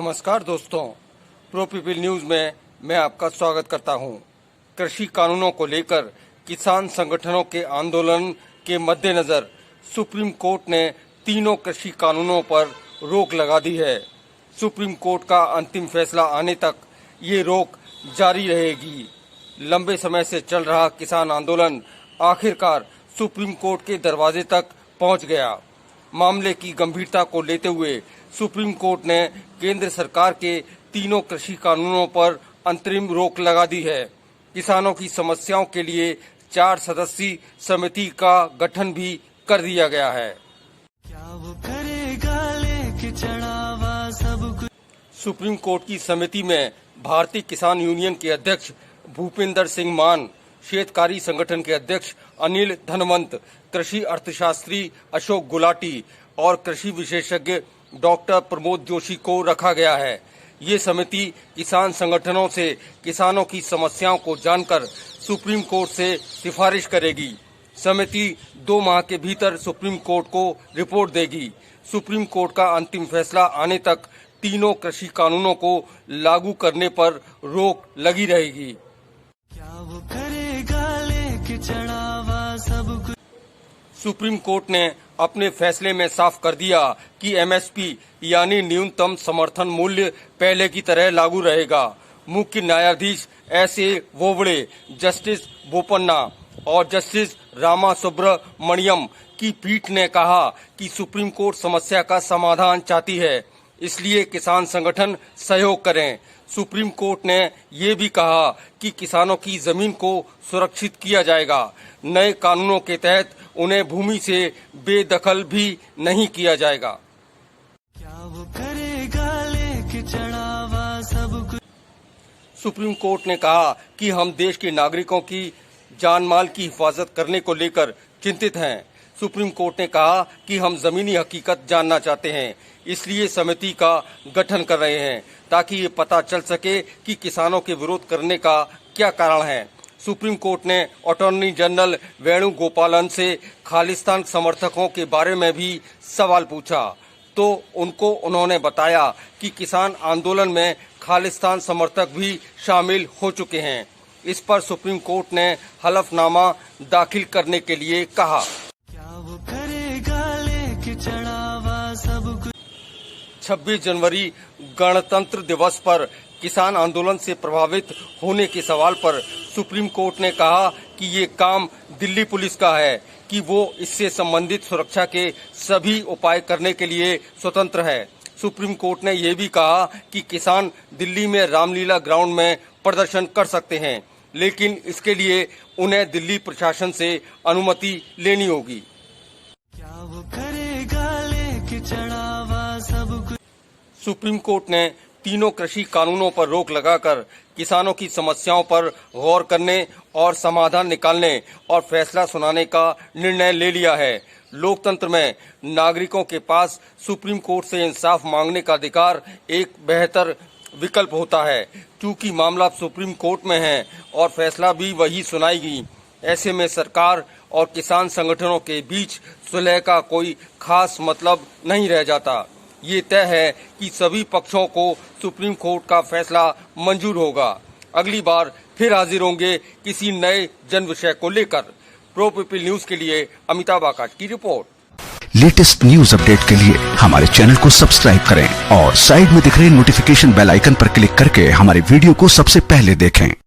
नमस्कार दोस्तों, pro people news में मैं आपका स्वागत करता हूं। कृषि कानूनों को लेकर किसान संगठनों के आंदोलन के मद्देनजर सुप्रीम कोर्ट ने तीनों कृषि कानूनों पर रोक लगा दी है। सुप्रीम कोर्ट का अंतिम फैसला आने तक ये रोक जारी रहेगी। लंबे समय से चल रहा किसान आंदोलन आखिरकार सुप्रीम कोर्ट के दरवाजे तक पहुंच गया। मामले की गंभीरता को लेते हुए सुप्रीम कोर्ट ने केंद्र सरकार के तीनों कृषि कानूनों पर अंतरिम रोक लगा दी है। किसानों की समस्याओं के लिए 4 सदस्यीय समिति का गठन भी कर दिया गया है। क्या वो करेगा लेके चढ़ावा सब कुछ। सुप्रीम कोर्ट की समिति में भारतीय किसान यूनियन के अध्यक्ष भूपिंदर सिंह मान, शेतकारी संगठन के अध्यक्ष अनिल धनवंत, कृषि अर्थशास्त्री अशोक गुलाटी और कृषि विशेषज्ञ डॉक्टर प्रमोद जोशी को रखा गया है। ये समिति किसान संगठनों से किसानों की समस्याओं को जानकर सुप्रीम कोर्ट से सिफारिश करेगी। समिति 2 माह के भीतर सुप्रीम कोर्ट को रिपोर्ट देगी। सुप्रीम कोर्ट का अंतिम फैसला आने तक तीनों कृषि कानूनों को लागू करने पर रोक लगी रहेगी। क्या वो करेगा लेके चढ़ावा सब कुछ। सुप्रीम कोर्ट ने अपने फैसले में साफ कर दिया कि एमएसपी यानी न्यूनतम समर्थन मूल्य पहले की तरह लागू रहेगा। मुख्य न्यायाधीश एस.ए. बोबड़े, जस्टिस बोपन्ना और जस्टिस रामा सुब्रमणियम की पीठ ने कहा कि सुप्रीम कोर्ट समस्या का समाधान चाहती है, इसलिए किसान संगठन सहयोग करें। सुप्रीम कोर्ट ने ये भी कहा कि किसानों की जमीन को सुरक्षित किया जाएगा। नए कानूनों के तहत उन्हें भूमि से बेदखल भी नहीं किया जाएगा। क्या वो करेगा लेके चढ़ावा सब कुछ। सुप्रीम कोर्ट ने कहा कि हम देश के नागरिकों की जान माल की हिफाजत करने को लेकर चिंतित हैं। सुप्रीम कोर्ट ने कहा कि हम जमीनी हकीकत जानना चाहते हैं, इसलिए समिति का गठन कर रहे हैं ताकि ये पता चल सके कि किसानों के विरोध करने का क्या कारण है। सुप्रीम कोर्ट ने अटॉर्नी जनरल वेणुगोपालन से खालिस्तान समर्थकों के बारे में भी सवाल पूछा, तो उन्होंने बताया कि किसान आंदोलन में खालिस्तान समर्थक भी शामिल हो चुके हैं। इस पर सुप्रीम कोर्ट ने हलफनामा दाखिल करने के लिए कहा। क्या वो करेगा लेके चढ़ावा सब कुछ। 26 जनवरी गणतंत्र दिवस पर किसान आंदोलन से प्रभावित होने के सवाल पर सुप्रीम कोर्ट ने कहा कि ये काम दिल्ली पुलिस का है कि वो इससे संबंधित सुरक्षा के सभी उपाय करने के लिए स्वतंत्र है। सुप्रीम कोर्ट ने ये भी कहा कि किसान दिल्ली में रामलीला ग्राउंड में प्रदर्शन कर सकते हैं, लेकिन इसके लिए उन्हें दिल्ली प्रशासन से अनुमति लेनी होगी। क्या वो करेगा लेके चढ़ावा सब कुछ। सुप्रीम कोर्ट ने तीनों कृषि कानूनों पर रोक लगाकर किसानों की समस्याओं पर गौर करने और समाधान निकालने और फैसला सुनाने का निर्णय ले लिया है। लोकतंत्र में नागरिकों के पास सुप्रीम कोर्ट से इंसाफ मांगने का अधिकार एक बेहतर विकल्प होता है। क्योंकि मामला सुप्रीम कोर्ट में है और फैसला भी वही सुनाएगी, ऐसे में सरकार और किसान संगठनों के बीच सुलह का कोई खास मतलब नहीं रह जाता। ये तय है कि सभी पक्षों को सुप्रीम कोर्ट का फैसला मंजूर होगा। अगली बार फिर हाजिर होंगे किसी नए जन विषय को लेकर। प्रो पीपल न्यूज के लिए अमिताभ आकाश की रिपोर्ट। लेटेस्ट न्यूज अपडेट के लिए हमारे चैनल को सब्सक्राइब करें और साइड में दिख रहे नोटिफिकेशन बेल आइकन पर क्लिक करके हमारे वीडियो को सबसे पहले देखें।